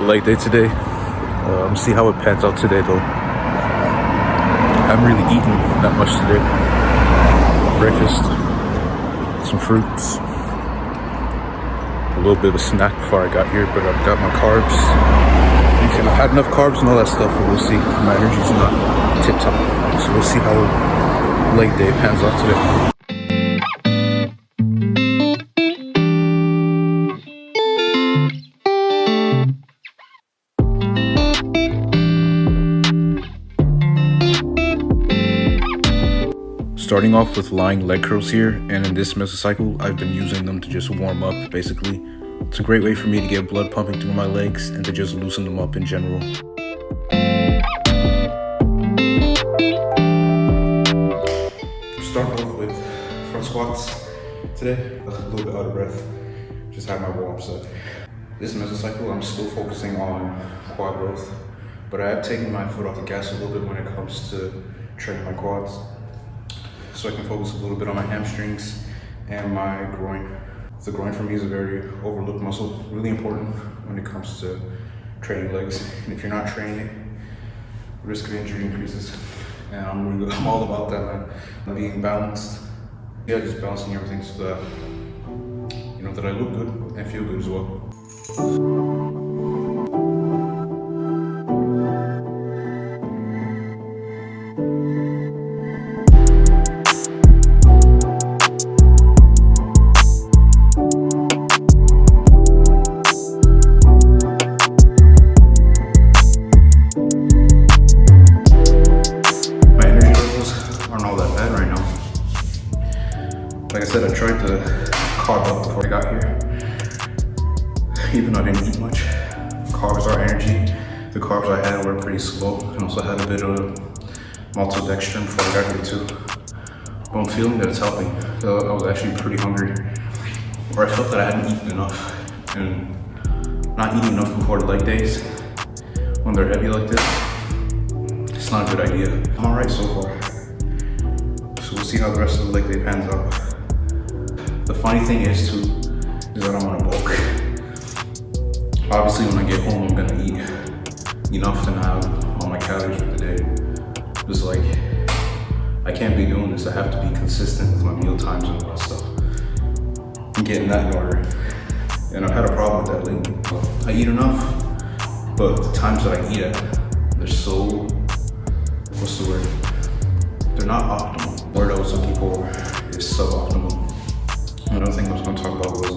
leg day today. See how it pans out today though. I haven't really eaten that much today. Breakfast, some fruits, a little bit of a snack before I got here, but I've got my carbs. I've had enough carbs and all that stuff, but we'll see. My energy's not tip top, so we'll see how leg day pans out today. Starting off with lying leg curls here, and in this mesocycle, I've been using them to just warm up, basically. It's a great way for me to get blood pumping through my legs and to just loosen them up in general. Starting off with front squats today. A little bit out of breath, just had my warm up set. This mesocycle, I'm still focusing on quad growth, but I have taken my foot off the gas a little bit when it comes to training my quads, so I can focus a little bit on my hamstrings and my groin. The groin for me is a very overlooked muscle, really important when it comes to training legs. And if you're not training it, risk of injury increases. And I'm all about that, man. Being balanced. Yeah, just balancing everything so that, that I look good and feel good as well. Like I said, I tried to carb up before I got here, even though I didn't eat much. Carbs are energy. The carbs I had were pretty slow, and also had a bit of maltodextrin before I got here too. But I'm feeling that it's helping. I was actually pretty hungry, or I felt that I hadn't eaten enough. And not eating enough before the leg days, when they're heavy like this, it's not a good idea. I'm alright so far. So we'll see how the rest of the leg day pans out. The funny thing is that I'm on a bulk. Obviously when I get home, I'm gonna eat enough to have all my calories for the day. Just like, I can't be doing this. I have to be consistent with my meal times and all that stuff. I'm getting that in order. And I've had a problem with that lately. I eat enough, but the times that I eat at, they're so, what's the word? They're not optimal. The word I was looking for is suboptimal. Another thing I was going to talk about was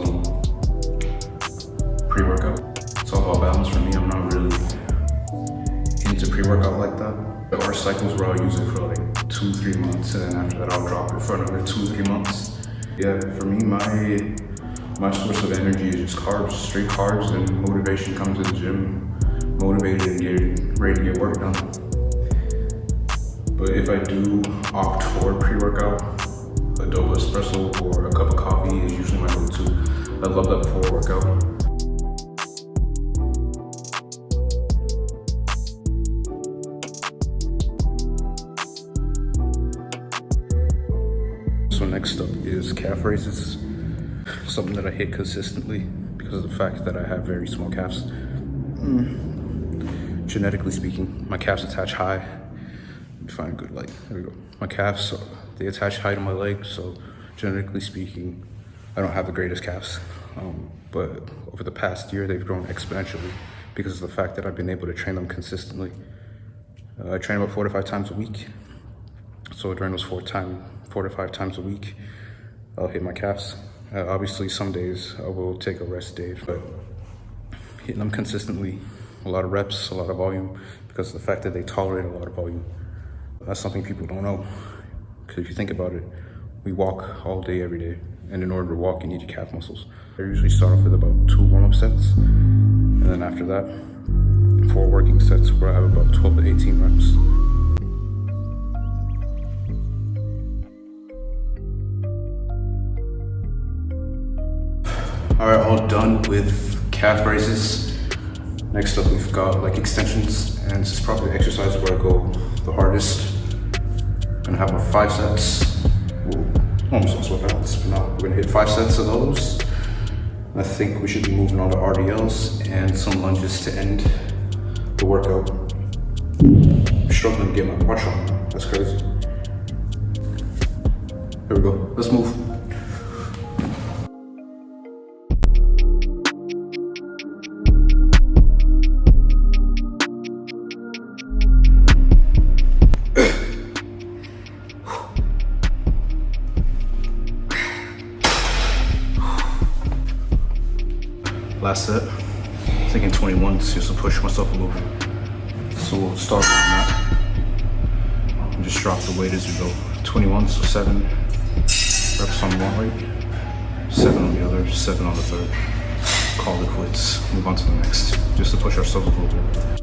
pre-workout. It's all about balance for me. I'm not really into pre-workout like that. There are cycles where I'll use it for like 2-3 months, and then after that I'll drop it for another 2-3 months. Yeah, for me, my source of energy is just carbs, straight carbs, and motivation comes to the gym, motivated and getting ready to get work done. But if I do opt for pre-workout, a double espresso or a cup of coffee is usually my go-to. I love that before a workout. So next up is calf raises, something that I hit consistently because of the fact that I have very small calves. Genetically speaking, my calves attach high. Let me find a good light. There we go. My calves, they attach high to my legs, so genetically speaking, I don't have the greatest calves. But over the past year, they've grown exponentially because of the fact that I've been able to train them consistently. I train about 4 to 5 times a week. So during those 4 to 5 times a week, I'll hit my calves. Obviously, some days I will take a rest day, but hitting them consistently, a lot of reps, a lot of volume, because of the fact that they tolerate a lot of volume. That's something people don't know, because if you think about it, we walk all day, every day, and in order to walk, you need your calf muscles. I usually start off with about 2 warm-up sets, and then after that, 4 working sets where I have about 12 to 18 reps. All right, all done with calf raises. Next up, we've got like extensions, and this is probably the exercise where I go the hardest. I'm gonna have about 5 sets. Almost lost what else, but now we're gonna hit 5 sets of those. I think we should be moving on to RDLs and some lunges to end the workout. I'm struggling to get my watch on. That's crazy. Here we go. Let's move. Last set, taking 21 just to push myself a little bit. So we'll start on that. And just drop the weight as we go. 21, so 7 reps on one leg, 7 on the other, 7 on the third. Call it quits, move on to the next, just to push ourselves a little bit.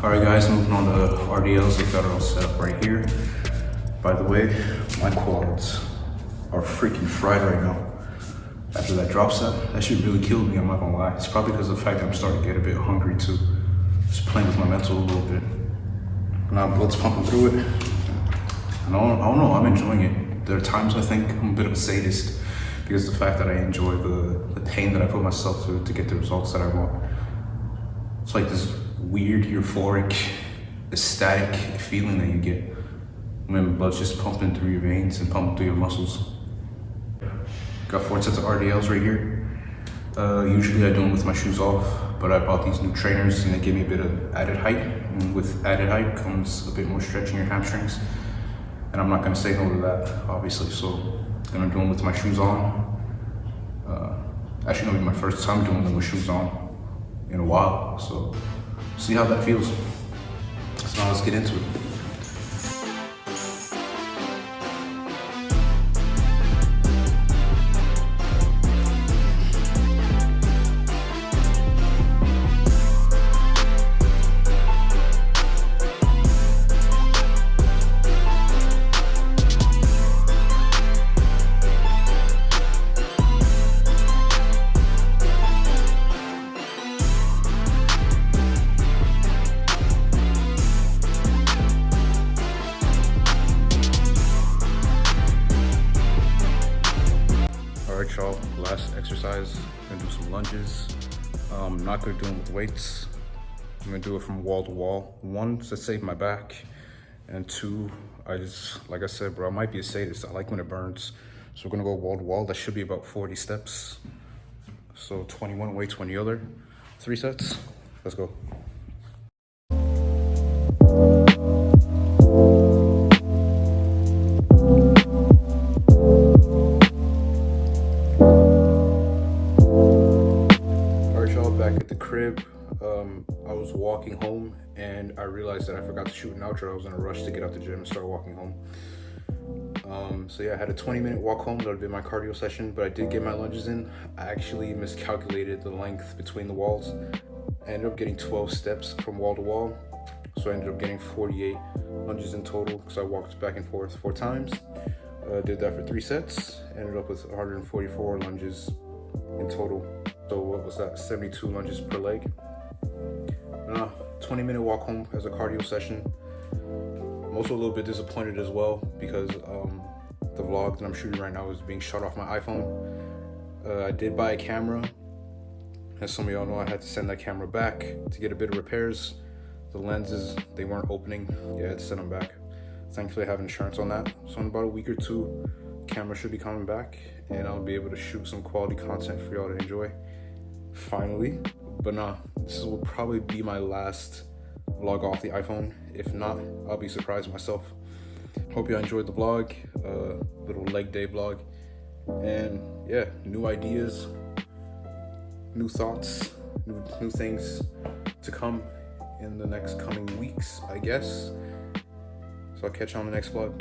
Alright guys, moving on to RDLs. We've got it all set up right here. By the way, my quads are freaking fried right now. After that drop set, that shit really killed me, I'm not gonna lie. It's probably because of the fact that I'm starting to get a bit hungry too. Just playing with my mental a little bit. Now blood's pumping through it. And I don't know, I'm enjoying it. There are times I think I'm a bit of a sadist because of the fact that I enjoy the pain that I put myself through to get the results that I want. It's like this weird, euphoric, ecstatic feeling that you get when blood's just pumping through your veins and pumping through your muscles. Got 4 sets of RDLs right here. Usually I do them with my shoes off, but I bought these new trainers and they give me a bit of added height. And with added height comes a bit more stretch in your hamstrings. And I'm not gonna say no to that, obviously, so I'm gonna do them with my shoes on. Actually, gonna be my first time doing them with shoes on in a while, so see how that feels. So now let's get into it. Alright y'all, last exercise, I'm gonna do some lunges. I'm not gonna do them with weights. I'm gonna do it from wall to wall. 1, to save my back, and 2, I just, like I said, bro, I might be a sadist. I like when it burns. So we're gonna go wall to wall. That should be about 40 steps. So 21 weights, 1 the other. 3 sets, let's go. Crib, I was walking home and I realized that I forgot to shoot an outro. I was in a rush to get out the gym and start walking home. So yeah, I had a 20-minute walk home. That would have been my cardio session, but I did get my lunges in. I actually miscalculated the length between the walls. I ended up getting 12 steps from wall to wall. So I ended up getting 48 lunges in total because I walked back and forth 4 times. Did that for 3 sets. Ended up with 144 lunges in total. So what was that, 72 lunges per leg. 20-minute walk home as a cardio session. I'm also a little bit disappointed as well because the vlog that I'm shooting right now is being shot off my iPhone. I did buy a camera. As some of y'all know, I had to send that camera back to get a bit of repairs. The lenses, they weren't opening. Yeah, I had to send them back. Thankfully I have insurance on that. So in about a week or 2, camera should be coming back and I'll be able to shoot some quality content for y'all to enjoy. Finally. But this will probably be my last vlog off the iPhone. If not, I'll be surprised myself. Hope you enjoyed the vlog, little leg day vlog. And yeah, new ideas, new thoughts, new things to come in the next coming weeks, I guess. So I'll catch you on the next vlog.